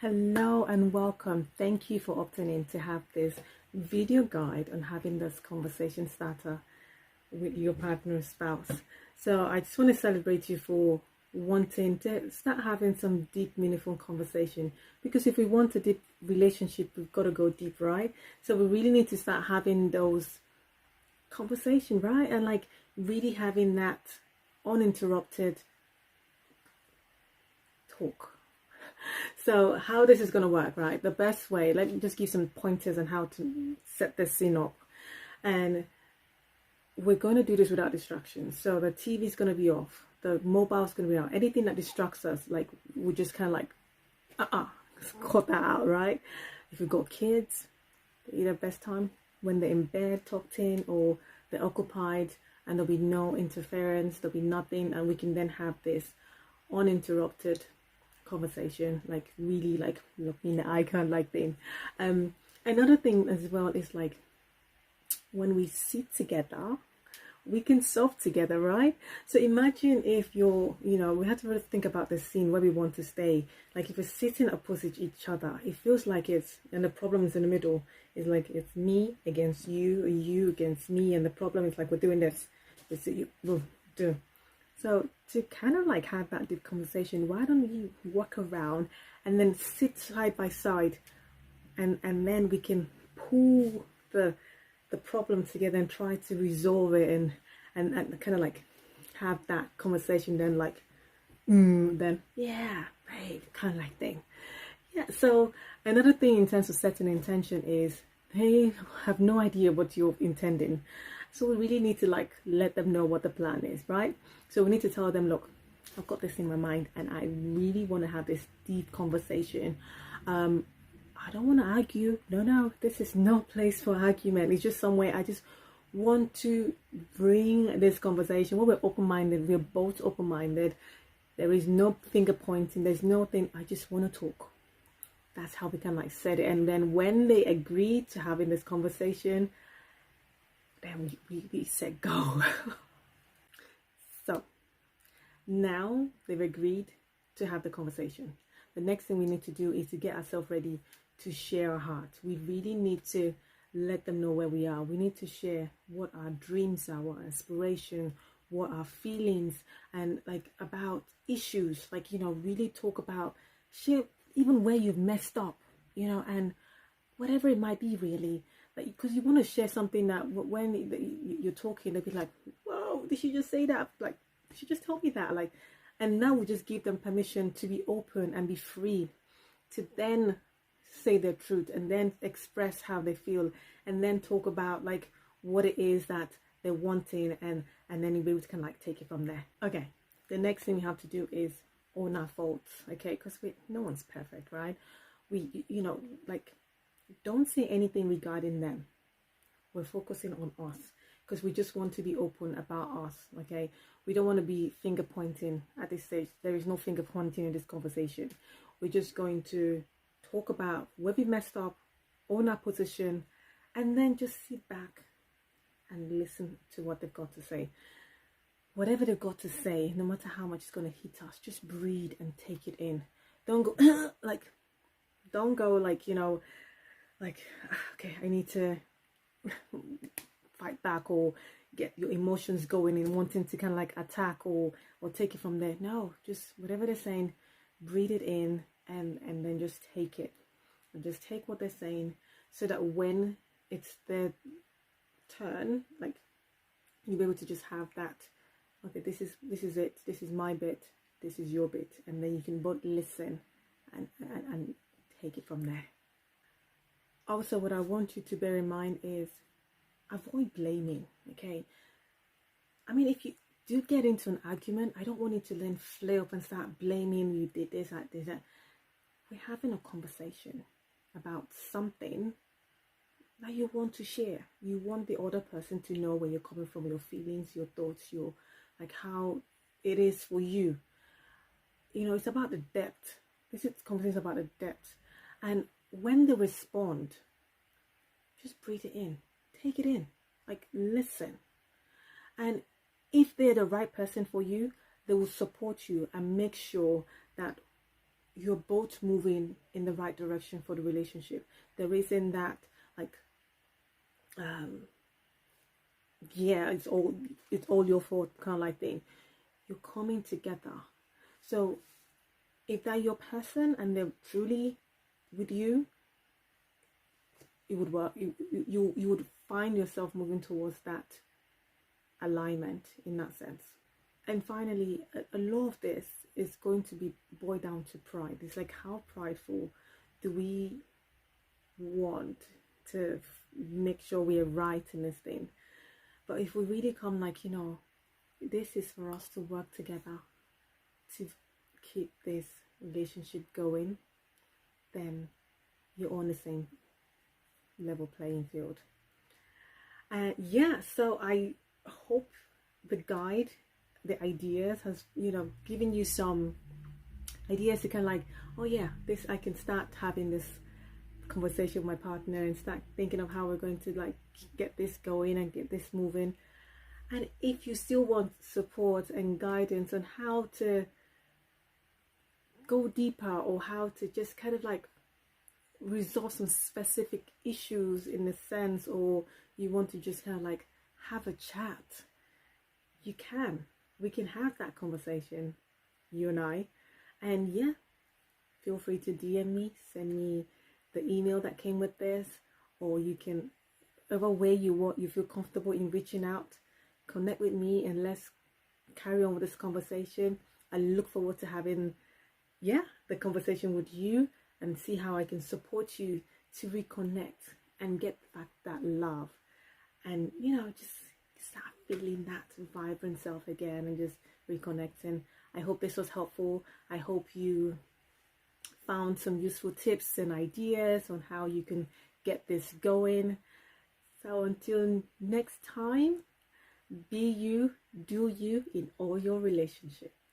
Hello and welcome. Thank you for opting in to have this video guide on having this conversation starter with your partner or spouse. So I just want to celebrate you for wanting to start having some deep, meaningful conversation. Because if we want a deep relationship, we've got to go deep, right? So we really need to start having those conversation, right? And like really having that uninterrupted talk. So how this is going to work, right? The best way, let me just give some pointers on how to set this scene up. And we're going to do this without distractions. So the TV is going to be off. The mobile is going to be out. Anything that distracts us, like we just kind of like, cut that out, right? If you've got kids, either best time when they're in bed, tucked in, or they're occupied, and there'll be no interference, there'll be nothing, and we can then have this uninterrupted conversation, like really like looking the icon like thing. Another thing as well is like when we sit together, we can solve together, right? So imagine if we have to really think about the scene where we want to stay. Like if we're sitting opposite each other, it feels like and the problem is in the middle. It's like it's me against you, or you against me, and the problem is like we're doing this. We'll do. So to kind of like have that deep conversation, why don't you walk around and then sit side by side, and then we can pull the problem together and try to resolve it, and kind of like have that conversation, then like then yeah, right, kind of like thing. Yeah. So another thing in terms of setting intention is they have no idea what you're intending. So we really need to like let them know what the plan is, right? So we need to tell them, look, I've got this in my mind and I really want to have this deep conversation. I don't want to argue. No, this is no place for argument. It's just somewhere I just want to bring this conversation where we're open-minded. We're both open-minded. There is no finger pointing. There's nothing. I just want to talk. That's how we can like set it. And then when they agree to having this conversation, then we said go. So now they've agreed to have the conversation. The next thing we need to do is to get ourselves ready to share our heart. We really need to let them know where we are. We need to share what our dreams are, what our aspiration, what our feelings, and like about issues, like really talk about, share even where you've messed up, and whatever it might be, really, like, because you want to share something that when you're talking, they'll be like, whoa, did she just say that? Like, she just told me that, like. And now we just give them permission to be open and be free to then say their truth and then express how they feel, and then talk about like what it is that they're wanting, and then we can like take it from there. Okay, the next thing we have to do is own our faults, okay? Because no one's perfect, right? We like, don't say anything regarding them. We're focusing on us because we just want to be open about us, okay? We don't want to be finger pointing at this stage. There is no finger pointing in this conversation. We're just going to talk about where we messed up, own our position, and then just sit back and listen to what they've got to say. Whatever they've got to say, no matter how much it's going to hit us, just breathe and take it in. Don't go don't go like, like, okay, I need to fight back or get your emotions going and wanting to kind of like attack or take it from there. No, just whatever they're saying, breathe it in, and then just take it, and just take what they're saying, so that when it's their turn, like, you'll be able to just have that, okay, this is it, this is my bit, this is your bit, and then you can both listen and take it from there. Also, what I want you to bear in mind is avoid blaming, okay? I mean, if you do get into an argument, I don't want you to then flare up and start blaming, you did this, I did that. We're having a conversation about something that you want to share. You want the other person to know where you're coming from, your feelings, your thoughts, your, like, how it is for you. It's about the depth. This is conversation about the depth. And when they respond, just breathe it in. Take it in. Like, listen. And if they're the right person for you, they will support you and make sure that you're both moving in the right direction for the relationship. There isn't that like yeah, it's all your fault kind of like thing. You're coming together. So if they're your person and they're truly with you, it would work. You would find yourself moving towards that alignment in that sense. And finally, a lot of this is going to be boiled down to pride. It's like, how prideful do we want to make sure we're right in this thing? But if we really come like, this is for us to work together to keep this relationship going, then you're on the same level playing field. So I hope the guide, the ideas has, given you some ideas to kind of like, oh yeah, this, I can start having this conversation with my partner and start thinking of how we're going to like get this going and get this moving. And if you still want support and guidance on how to go deeper, or how to just kind of like resolve some specific issues in a sense, or you want to just kind of like have a chat, we can have that conversation, you and I. And yeah, feel free to DM me, send me the email that came with this, or you can, whatever way you feel comfortable in reaching out, connect with me and let's carry on with this conversation. I look forward to having the conversation with you and see how I can support you to reconnect and get back that love, and just start feeling that vibrant self again and just reconnecting. I hope this was helpful. I hope you found some useful tips and ideas on how you can get this going. So until next time, be you, do you in all your relationships.